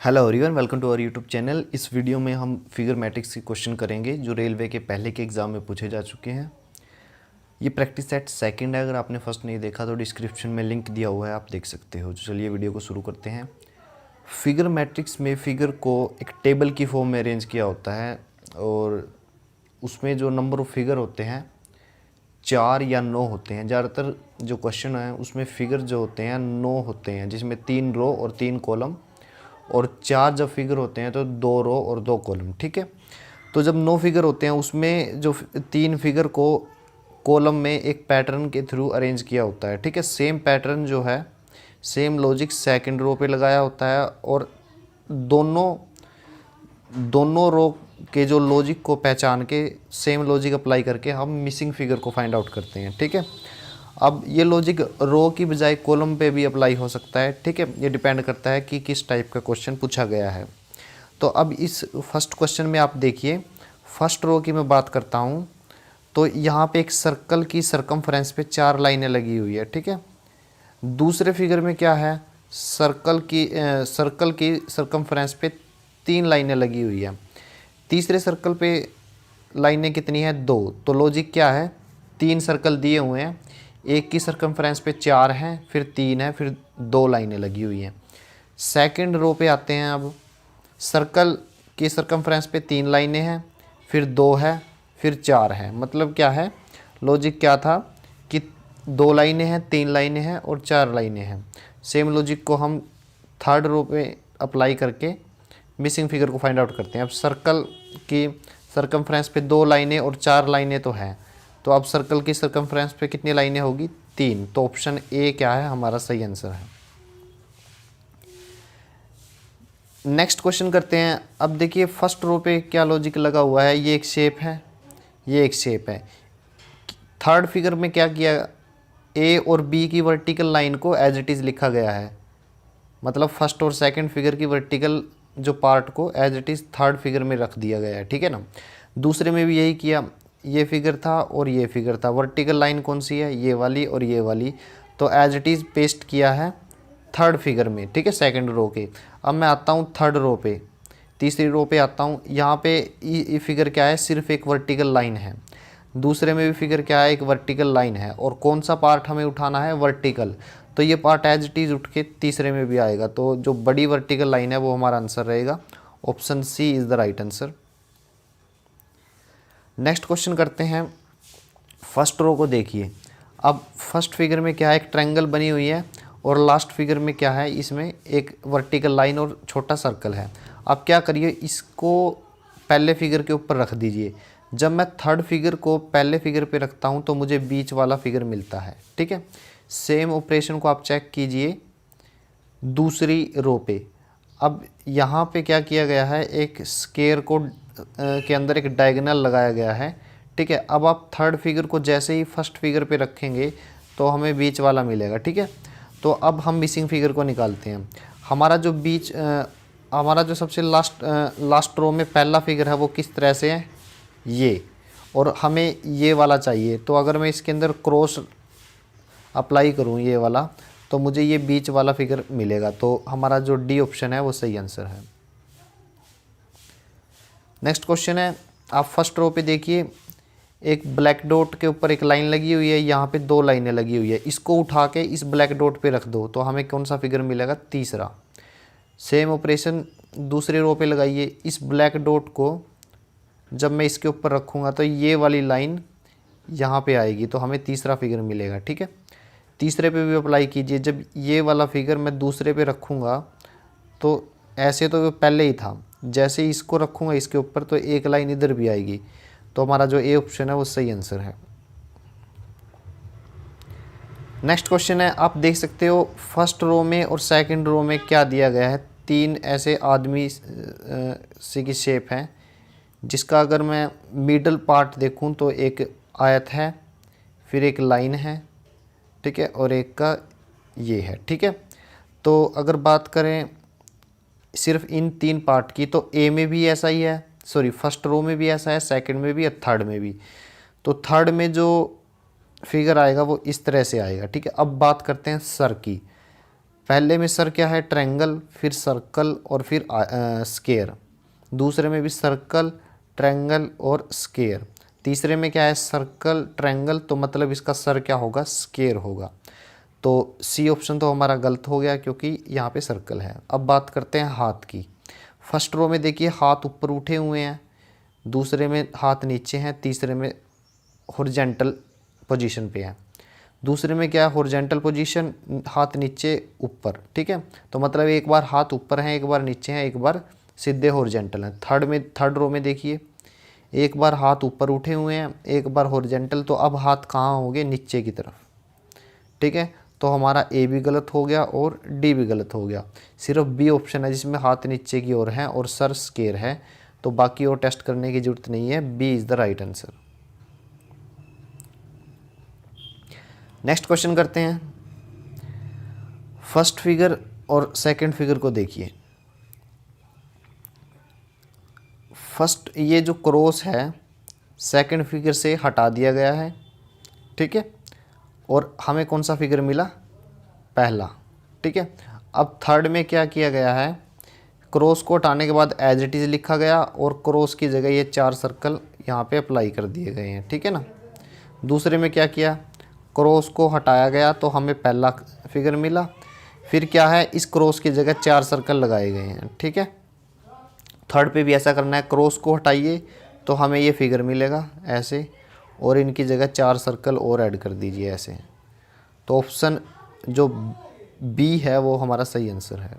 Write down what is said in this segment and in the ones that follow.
Hello everyone, welcome to our YouTube channel. इस video में हम फिगर मैट्रिक्स के क्वेश्चन करेंगे जो रेलवे के पहले के एग्ज़ाम में पूछे जा चुके हैं। ये प्रैक्टिस सेट सेकंड है। अगर आपने फर्स्ट नहीं देखा तो डिस्क्रिप्शन में लिंक दिया हुआ है, आप देख सकते हो। चलिए वीडियो को शुरू करते हैं। फिगर मैट्रिक्स में फिगर को एक टेबल की फॉर्म में अरेंज किया होता है और उसमें जो नंबर ऑफ फिगर होते हैं 4 या 9 होते हैं। ज़्यादातर जो क्वेश्चन है उसमें फिगर जो होते हैं 9 होते हैं, जिसमें 3 रो और 3 कॉलम, और 4 जब फिगर होते हैं तो 2 रो और 2 कॉलम। ठीक है, तो जब 9 फिगर होते हैं उसमें जो 3 फिगर को कॉलम में एक पैटर्न के थ्रू अरेंज किया होता है। ठीक है, सेम पैटर्न जो है, सेम लॉजिक सेकंड रो पे लगाया होता है और दोनों दोनों रो के जो लॉजिक को पहचान के सेम लॉजिक अप्लाई करके हम मिसिंग फिगर को फाइंड आउट करते हैं। ठीक है, अब ये लॉजिक रो की बजाय कॉलम पे भी अप्लाई हो सकता है। ठीक है, ये डिपेंड करता है कि किस टाइप का क्वेश्चन पूछा गया है। तो अब इस फर्स्ट क्वेश्चन में आप देखिए, फर्स्ट रो की मैं बात करता हूँ तो यहाँ पे एक सर्कल की सरकमफ्रेंस पे 4 लाइनें लगी हुई है। ठीक है, दूसरे फिगर में क्या है, सर्कल की सरकमफ्रेंस पे 3 लाइनें लगी हुई है। तीसरे सर्कल पे लाइनें कितनी है, 2। तो लॉजिक क्या है, 3 सर्कल दिए हुए हैं, एक की सरकमफ्रेंस पे 4 हैं, फिर 3 है, फिर 2 लाइनें लगी हुई हैं। सेकंड रो पे आते हैं। अब सर्कल की सरकमफ्रेंस पे 3 लाइनें हैं, फिर 2 है, फिर 4 है। मतलब क्या है, लॉजिक क्या था कि 2 लाइनें हैं, 3 लाइनें हैं और 4 लाइनें हैं। सेम लॉजिक को हम थर्ड रो पे अप्लाई करके मिसिंग फिगर को फाइंड आउट करते हैं। अब सर्कल की सरकमफ्रेंस पे 2 लाइनें और 4 लाइनें तो हैं, तो अब सर्कल की सरकमफ्रेंस पे कितनी लाइनें होगी, 3। तो ऑप्शन ए क्या है, हमारा सही आंसर है। नेक्स्ट क्वेश्चन करते हैं। अब देखिए फर्स्ट रो पे क्या लॉजिक लगा हुआ है, ये एक शेप है, ये एक शेप है। थर्ड फिगर में क्या किया, ए और बी की वर्टिकल लाइन को एज इट इज़ लिखा गया है। मतलब फर्स्ट और सेकंड फिगर की वर्टिकल जो पार्ट को as it is third figure में रख दिया गया है। ठीक है ना। दूसरे में भी यही किया, ये फिगर था और ये फिगर था, वर्टिकल लाइन कौन सी है, ये वाली और ये वाली, तो एज इट इज़ पेस्ट किया है थर्ड फिगर में। ठीक है, सेकंड रो के। अब मैं आता हूँ थर्ड रो पे, तीसरी रो पे आता हूँ। यहाँ पे ये फिगर क्या है, सिर्फ एक वर्टिकल लाइन है। दूसरे में भी फिगर क्या है, एक वर्टिकल लाइन है, और कौन सा पार्ट हमें उठाना है, वर्टिकल। तो ये पार्ट एज इट इज़ उठ के तीसरे में भी आएगा, तो जो बड़ी वर्टिकल लाइन है वो हमारा आंसर रहेगा। Option C is the right answer. Next question करते हैं। फर्स्ट रो को देखिए। अब फर्स्ट फिगर में क्या है, एक ट्रायंगल बनी हुई है, और लास्ट फिगर में क्या है, इसमें एक वर्टिकल लाइन और छोटा सर्कल है। अब क्या करिए, इसको पहले फिगर के ऊपर रख दीजिए। जब मैं थर्ड फिगर को पहले फिगर पे रखता हूँ तो मुझे बीच वाला फिगर मिलता है। ठीक है, सेम ऑपरेशन को आप चेक कीजिए दूसरी रो पे। अब यहाँ पे क्या किया गया है, एक स्क्वायर को के अंदर एक डायगोनल लगाया गया है। ठीक है, अब आप थर्ड फिगर को जैसे ही फर्स्ट फिगर पे रखेंगे तो हमें बीच वाला मिलेगा। ठीक है, तो अब हम मिसिंग फिगर को निकालते हैं। हमारा जो हमारा जो सबसे लास्ट रो में पहला फिगर है वो किस तरह से है, ये, और हमें ये वाला चाहिए। तो अगर मैं इसके अंदर क्रॉस अप्लाई करूँ ये वाला, तो मुझे ये बीच वाला फिगर मिलेगा। तो हमारा जो डी ऑप्शन है वो सही आंसर है। नेक्स्ट क्वेश्चन है। आप फर्स्ट रो पे देखिए, एक ब्लैक डॉट के ऊपर एक लाइन लगी हुई है, यहाँ पे 2 लाइनें लगी हुई है। इसको उठा के इस ब्लैक डॉट पे रख दो तो हमें कौन सा फिगर मिलेगा, तीसरा। सेम ऑपरेशन दूसरे रो पे लगाइए। इस ब्लैक डॉट को जब मैं इसके ऊपर रखूँगा तो ये वाली लाइन यहाँ पे आएगी, तो हमें तीसरा फिगर मिलेगा। ठीक है, तीसरे पे भी अप्लाई कीजिए। जब ये वाला फिगर मैं दूसरे पे रखूँगा तो ऐसे तो पहले ही था, जैसे ही इसको रखूँगा इसके ऊपर तो एक लाइन इधर भी आएगी। तो हमारा जो ए ऑप्शन है वो सही आंसर है। नेक्स्ट क्वेश्चन है। आप देख सकते हो फर्स्ट रो में और सेकंड रो में क्या दिया गया है, 3 ऐसे आदमी सी की शेप है, जिसका अगर मैं मिडल पार्ट देखूं तो एक आयत है, फिर एक लाइन है, ठीक है, और एक का ये है। ठीक है, तो अगर बात करें सिर्फ इन 3 पार्ट की तो ए में भी ऐसा ही है, सॉरी फर्स्ट रो में भी ऐसा है, सेकंड में भी और थर्ड में भी। तो थर्ड में जो फिगर आएगा वो इस तरह से आएगा। ठीक है, अब बात करते हैं सर की। पहले में सर क्या है, ट्रायंगल, फिर सर्कल और फिर स्क्वायर। दूसरे में भी सर्कल, ट्रायंगल और स्क्वायर। तीसरे में क्या है, सर्कल, ट्रायंगल, तो मतलब इसका सर क्या होगा, स्क्वायर होगा। तो सी ऑप्शन तो हमारा गलत हो गया क्योंकि यहाँ पे सर्कल है। अब बात करते हैं हाथ की। फर्स्ट रो में देखिए हाथ ऊपर उठे हुए हैं, दूसरे में हाथ नीचे हैं, तीसरे में हॉरिजॉन्टल पोजीशन पे है। दूसरे में क्या है, हॉरिजॉन्टल पोजीशन, हाथ नीचे ऊपर, ठीक है। तो मतलब एक बार हाथ ऊपर हैं, एक बार नीचे हैं, एक बार सीधे हॉरिजॉन्टल हैं। थर्ड रो में देखिए एक बार हाथ ऊपर उठे हुए हैं, एक बार हॉरिजॉन्टल, तो अब हाथ कहाँ होंगे, नीचे की तरफ, ठीक है। तो हमारा ए भी गलत हो गया और डी भी गलत हो गया। सिर्फ बी ऑप्शन है जिसमें हाथ नीचे की ओर है और सर स्क्वायर है, तो बाकी और टेस्ट करने की जरूरत नहीं है। B is the right answer. Next question करते हैं। फर्स्ट फिगर और सेकंड फिगर को देखिए। फर्स्ट ये जो क्रॉस है सेकंड फिगर से हटा दिया गया है, ठीक है, और हमें कौन सा फिगर मिला, पहला, ठीक है। अब थर्ड में क्या किया गया है, क्रॉस को हटाने के बाद एज इट इज़ लिखा गया और क्रॉस की जगह ये 4 सर्कल यहाँ पे अप्लाई कर दिए गए हैं, ठीक है ना। दूसरे में क्या किया, क्रॉस को हटाया गया तो हमें पहला फिगर मिला, फिर क्या है, इस क्रॉस की जगह 4 सर्कल लगाए गए हैं, ठीक है। थर्ड पे भी ऐसा करना है, क्रॉस को हटाइए तो हमें ये फिगर मिलेगा ऐसे, और इनकी जगह 4 सर्कल और ऐड कर दीजिए ऐसे। तो ऑप्शन जो बी है वो हमारा सही आंसर है।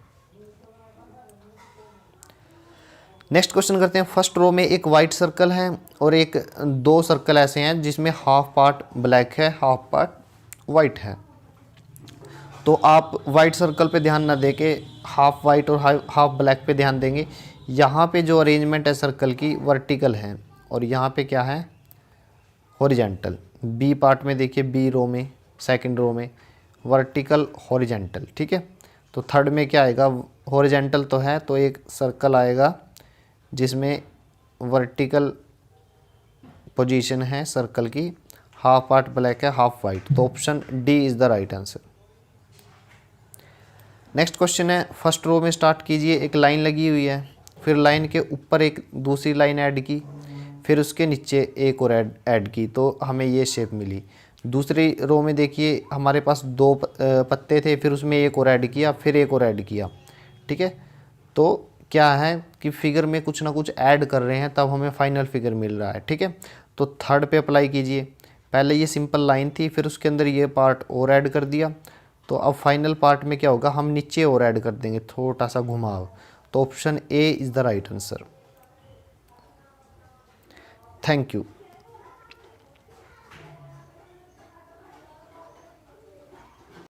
नेक्स्ट क्वेश्चन करते हैं। फर्स्ट रो में एक वाइट सर्कल है और एक 2 सर्कल ऐसे हैं जिसमें हाफ पार्ट ब्लैक है, हाफ पार्ट वाइट है। तो आप वाइट सर्कल पे ध्यान ना देके हाफ वाइट और हाफ ब्लैक पे ध्यान देंगे। यहाँ पे जो अरेंजमेंट है सर्कल की वर्टिकल है और यहाँ पे क्या है, हॉरिजॉन्टल। बी पार्ट में देखिए, बी रो में, सेकंड रो में वर्टिकल हॉरिजॉन्टल, ठीक है। तो थर्ड में क्या आएगा, हॉरिजॉन्टल तो है तो एक सर्कल आएगा जिसमें वर्टिकल पोजीशन है सर्कल की, हाफ पार्ट ब्लैक है, हाफ वाइट। तो option D is the right answer. Next question है। फर्स्ट रो में स्टार्ट कीजिए, एक लाइन लगी हुई है, फिर लाइन के ऊपर एक दूसरी लाइन ऐड की, फिर उसके नीचे एक और ऐड की, तो हमें ये शेप मिली। दूसरी रो में देखिए हमारे पास 2 पत्ते थे, फिर उसमें एक और ऐड किया, फिर एक और ऐड किया, ठीक है। तो क्या है कि फिगर में कुछ ना कुछ ऐड कर रहे हैं तब हमें फाइनल फिगर मिल रहा है, ठीक है। तो थर्ड पे अप्लाई कीजिए। पहले ये सिंपल लाइन थी, फिर उसके अंदर ये पार्ट और ऐड कर दिया, तो अब फाइनल पार्ट में क्या होगा, हम नीचे और ऐड कर देंगे थोड़ा सा घुमाव। तो option A is the right answer. Thank you.